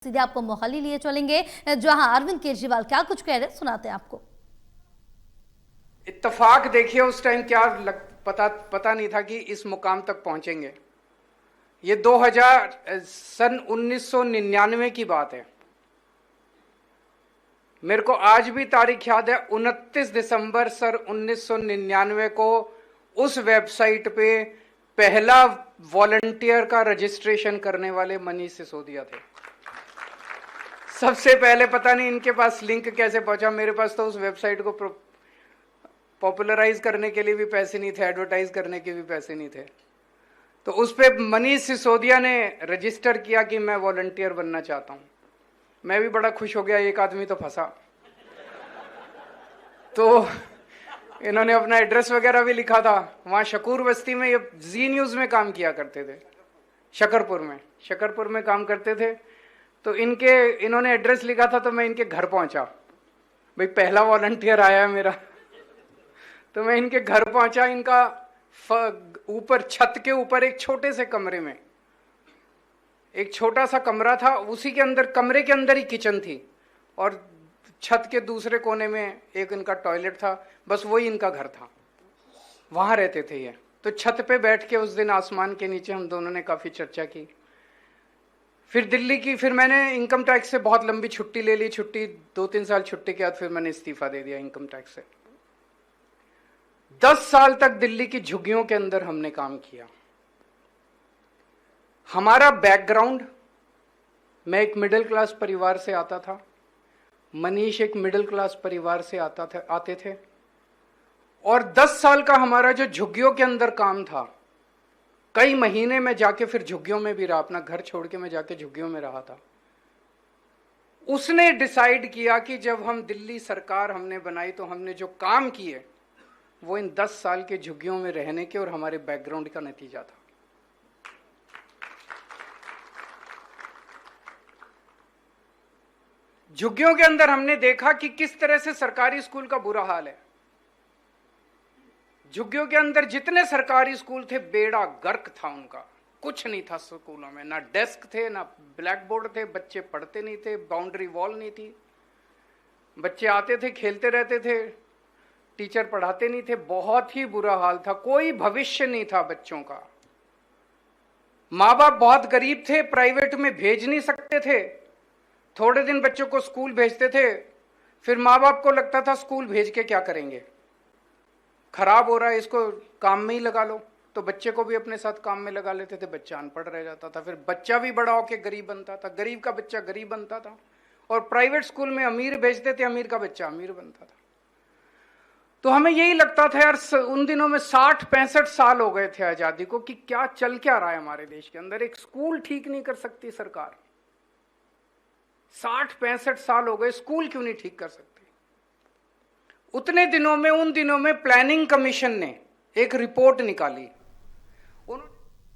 सीधे आपको मोहाली लिए चलेंगे, जहां अरविंद केजरीवाल क्या कुछ कह रहे हैं, सुनाते हैं आपको। इत्तेफाक देखिए, उस टाइम क्या पता नहीं था कि इस मुकाम तक पहुंचेंगे। ये 2000 सन 1999 की बात है। मेरे को आज भी तारीख याद है, 29 दिसंबर सन 1999 को उस वेबसाइट पे पहला वॉलंटियर का रजिस्ट्रेशन करने वाले मनीष सिसोदिया थे। सबसे पहले पता नहीं इनके पास लिंक कैसे पहुंचा, मेरे पास तो उस वेबसाइट को पॉपुलराइज करने के लिए भी पैसे नहीं थे, एडवर्टाइज करने के भी पैसे नहीं थे। तो उस पे मनीष सिसोदिया ने रजिस्टर किया कि मैं वॉलंटियर बनना चाहता हूं। मैं भी बड़ा खुश हो गया, एक आदमी तो फंसा। तो इन्होंने अपना एड्रेस वगैरह भी लिखा था। वहां शकूर बस्ती में, ये जी न्यूज में काम किया करते थे, शकरपुर में काम करते थे। तो इन्होंने एड्रेस लिखा था, तो मैं इनके घर पहुंचा। भाई पहला वॉलंटियर आया है मेरा। तो मैं इनके घर पहुंचा। इनका ऊपर छत के ऊपर एक छोटे से कमरे में एक छोटा सा कमरा था, उसी के अंदर, कमरे के अंदर ही किचन थी, और छत के दूसरे कोने में एक इनका टॉयलेट था। बस वही इनका घर था, वहां रहते थे ये। तो छत पे बैठ के उस दिन आसमान के नीचे हम दोनों ने काफी चर्चा की। फिर दिल्ली की, फिर मैंने इनकम टैक्स से बहुत लंबी छुट्टी ले ली। 2-3 साल छुट्टी के बाद फिर मैंने इस्तीफा दे दिया इनकम टैक्स से। 10 साल तक दिल्ली की झुग्गियों के अंदर हमने काम किया। हमारा बैकग्राउंड, मैं एक मिडिल क्लास परिवार से आता था, मनीष एक मिडिल क्लास परिवार से आते थे। और 10 साल का हमारा जो झुग्गियों के अंदर काम था, कई महीने में जाके फिर झुग्गियों में भी रहा, अपना घर छोड़ के मैं जाके झुग्गियों में रहा था। उसने डिसाइड किया कि जब हम दिल्ली सरकार हमने बनाई, तो हमने जो काम किए वो इन 10 साल के झुग्गियों में रहने के और हमारे बैकग्राउंड का नतीजा था। झुग्गियों के अंदर हमने देखा कि किस तरह से सरकारी स्कूल का बुरा हाल है। झुग्गियों के अंदर जितने सरकारी स्कूल थे, बेड़ा गर्क था उनका। कुछ नहीं था स्कूलों में, ना डेस्क थे, ना ब्लैक बोर्ड थे, बच्चे पढ़ते नहीं थे, बाउंड्री वॉल नहीं थी, बच्चे आते थे खेलते रहते थे, टीचर पढ़ाते नहीं थे। बहुत ही बुरा हाल था, कोई भविष्य नहीं था बच्चों का। माँ बाप बहुत गरीब थे, प्राइवेट में भेज नहीं सकते थे। थोड़े दिन बच्चों को स्कूल भेजते थे, फिर माँ बाप को लगता था स्कूल भेज के क्या करेंगे, खराब हो रहा है, इसको काम में ही लगा लो। तो बच्चे को भी अपने साथ काम में लगा लेते थे, बच्चा अनपढ़ रह जाता था। फिर बच्चा भी बड़ा होके गरीब बनता था, गरीब का बच्चा गरीब बनता था। और प्राइवेट स्कूल में अमीर भेजते थे, अमीर का बच्चा अमीर बनता था। तो हमें यही लगता था यार, उन दिनों में 60-65 साल हो गए थे आजादी को, कि क्या चल क्या रहा है हमारे देश के अंदर। एक स्कूल ठीक नहीं कर सकती सरकार। 60-65 साल हो गए, स्कूल क्यों नहीं ठीक कर सकती। उन दिनों में प्लानिंग कमीशन ने एक रिपोर्ट निकाली